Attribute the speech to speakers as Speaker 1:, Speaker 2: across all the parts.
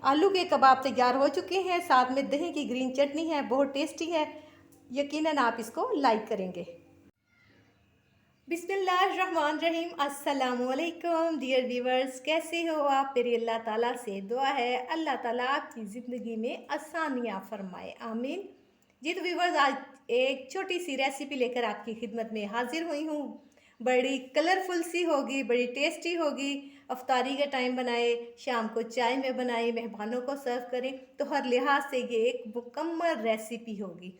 Speaker 1: आलू के कबाब तैयार हो चुके हैं, साथ में दही की ग्रीन चटनी है, बहुत टेस्टी है। यकीनन आप इसको लाइक करेंगे। बिस्मिल्लाहिर्रहमानिर्रहीम, अस्सलामुअलैकुम डियर व्यूवर्स, कैसे हो आप? मेरी अल्लाह ताला से दुआ है अल्लाह ताला आपकी ज़िंदगी में आसानियाँ फरमाए, आमीन। जी तो व्यूवर्स, आज एक छोटी सी रेसिपी लेकर आपकी खिदमत में हाजिर हुई हूँ। बड़ी कलरफुल सी होगी, बड़ी टेस्टी होगी। अफ्तारी का टाइम बनाए, शाम को चाय में बनाए, मेहमानों को सर्व करें, तो हर लिहाज से ये एक मुकम्मल रेसिपी होगी।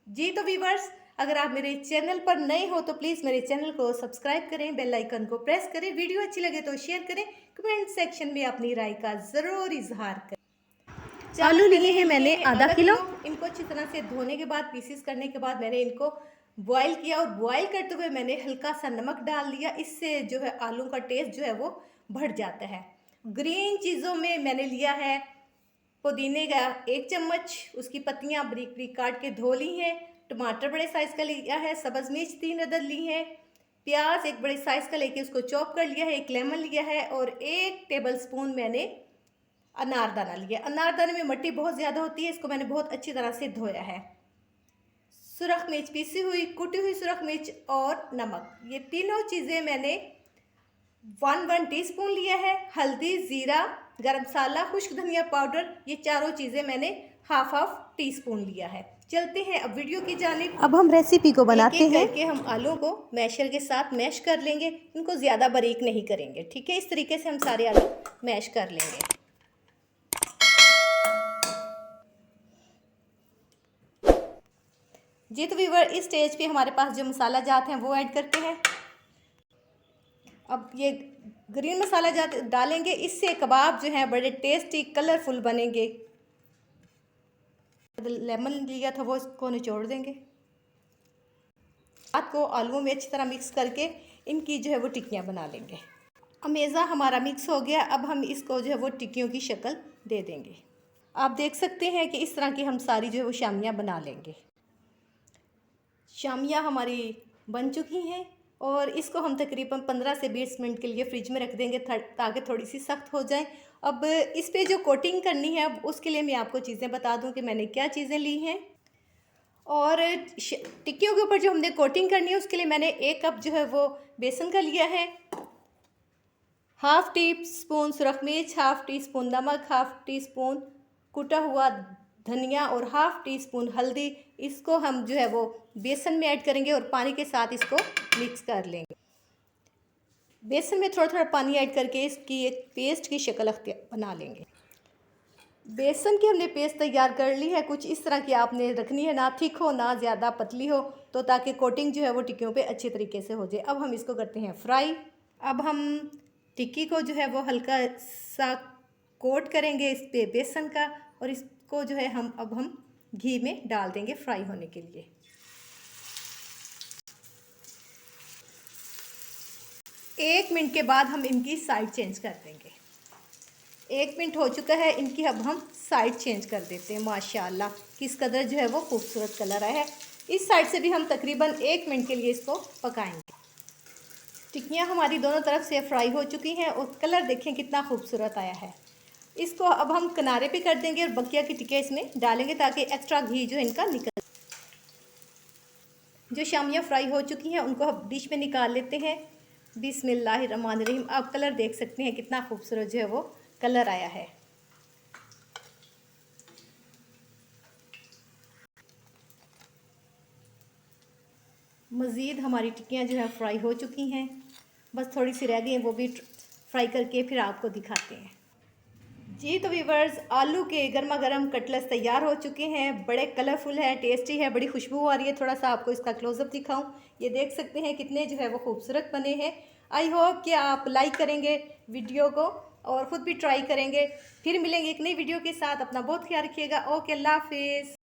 Speaker 1: जी तो व्यूवर्स, अगर आप मेरे चैनल पर नए हो तो प्लीज़ मेरे चैनल को सब्सक्राइब करें, बेल आइकन को प्रेस करें, वीडियो अच्छी लगे तो शेयर करें, कमेंट सेक्शन में अपनी राय का ज़रूर इजहार करें। आलू लिए हैं मैंने आधा किलो। इनको अच्छी तरह से धोने के बाद, पीसेस करने के बाद मैंने इनको बॉईल किया, और बॉईल करते हुए मैंने हल्का सा नमक डाल दिया। इससे जो है आलू का टेस्ट जो है वो बढ़ जाता है। ग्रीन चीज़ों में मैंने लिया है पुदीने का 1 चम्मच, उसकी पत्तियां बारीक बारीक काट के धो ली हैं। टमाटर बड़े साइज़ का लिया है, सब्ज़ मिर्च 3 अदद ली हैं, प्याज एक बड़े साइज़ का लेके उसको चॉप कर लिया है, एक लेमन लिया है, और 1 टेबल स्पून मैंने अनारदाना लिया। अनारदाने में मिट्टी बहुत ज़्यादा होती है, इसको मैंने बहुत अच्छी तरह से धोया है। सुरख मिर्च पीसी हुई, कुटी हुई सुरख मिर्च और नमक, ये तीनों चीज़ें मैंने 1 टीस्पून लिया है। हल्दी, ज़ीरा, गरम मसाला, खुश्क धनिया पाउडर, ये चारों चीज़ें मैंने हाफ टीस्पून लिया है। चलते हैं अब वीडियो की जानिब। अब हम रेसिपी को बनाते हैं। करके हम आलू को मैशर के साथ मैश कर लेंगे, इनको ज़्यादा बारीक नहीं करेंगे, ठीक है। इस तरीके से हम सारे आलू मैश कर लेंगे। जी तो व्यूअर, इस स्टेज पे हमारे पास जो मसाला जात हैं वो ऐड करते हैं। अब ये ग्रीन मसाला जात डालेंगे, इससे कबाब जो हैं बड़े टेस्टी कलरफुल बनेंगे। लेमन लिया था वो इसको निचोड़ देंगे। रात को आलूओं में अच्छी तरह मिक्स करके इनकी जो है वो टिक्कियाँ बना लेंगे। अमेज़ा हमारा मिक्स हो गया, अब हम इसको जो है वो टिक्कियों की शक्ल दे देंगे। आप देख सकते हैं कि इस तरह की हम सारी जो है वो शामियाँ बना लेंगे। शामियाँ हमारी बन चुकी हैं, और इसको हम तकरीबन 15 से 20 मिनट के लिए फ्रिज में रख देंगे ताकि थोड़ी सी सख्त हो जाए। अब इस पे जो कोटिंग करनी है, अब उसके लिए मैं आपको चीज़ें बता दूं कि मैंने क्या चीज़ें ली हैं। और टिक्कियों के ऊपर जो हमने कोटिंग करनी है, उसके लिए मैंने 1 कप जो है वो बेसन का लिया है, हाफ़ टी स्पून सुरख मिर्च, हाफ़ टी स्पून नमक, हाफ़ टी स्पून कुटा हुआ धनिया और हाफ़ टी स्पून हल्दी। इसको हम जो है वो बेसन में ऐड करेंगे और पानी के साथ इसको मिक्स कर लेंगे। बेसन में थोड़ा थोड़ा पानी ऐड करके इसकी एक पेस्ट की शक्ल बना लेंगे। बेसन की हमने पेस्ट तैयार कर ली है, कुछ इस तरह की आपने रखनी है, ना थिक हो ना ज़्यादा पतली हो, तो ताकि कोटिंग जो है वो टिक्कियों पे अच्छे तरीके से हो जाए। अब हम इसको करते हैं फ्राई। अब हम टिक्की को जो है वो हल्का सा कोट करेंगे इस पे बेसन का, और इसको जो है हम घी में डाल देंगे फ्राई होने के लिए। एक मिनट के बाद हम इनकी साइड चेंज कर देंगे। 1 मिनट हो चुका है, इनकी अब हम साइड चेंज कर देते हैं। माशाल्लाह किस कदर जो है वो खूबसूरत कलर आया है। इस साइड से भी हम तकरीबन 1 मिनट के लिए इसको पकाएंगे। टिक्कियाँ हमारी दोनों तरफ से फ्राई हो चुकी हैं, और कलर देखें कितना खूबसूरत आया है। इसको अब हम किनारे पे कर देंगे और बकिया की टिक्कियाँ इसमें डालेंगे ताकि एक्स्ट्रा घी जो इनका निकल। जो शामियाँ फ्राई हो चुकी हैं उनको हम डिश में निकाल लेते हैं। बिस्मिल्लाहिर्रहमानिर्रहीम। आप कलर देख सकते हैं कितना खूबसूरत जो है वो कलर आया है। मज़ीद हमारी टिक्कियाँ जो है फ्राई हो चुकी हैं, बस थोड़ी सी रह गई हैं, वो भी फ्राई करके फिर आपको दिखाते हैं। जी तो व्यूअर्स, आलू के गर्मा गर्म कटलेस तैयार हो चुके हैं। बड़े कलरफुल है, टेस्टी है, बड़ी खुशबू आ रही है। थोड़ा सा आपको इसका क्लोज़अप दिखाऊं, ये देख सकते हैं कितने जो है वो खूबसूरत बने हैं। आई होप कि आप लाइक करेंगे वीडियो को और ख़ुद भी ट्राई करेंगे। फिर मिलेंगे एक नई वीडियो के साथ। अपना बहुत ख्याल रखिएगा। ओके, अल्लाह हाफिज़।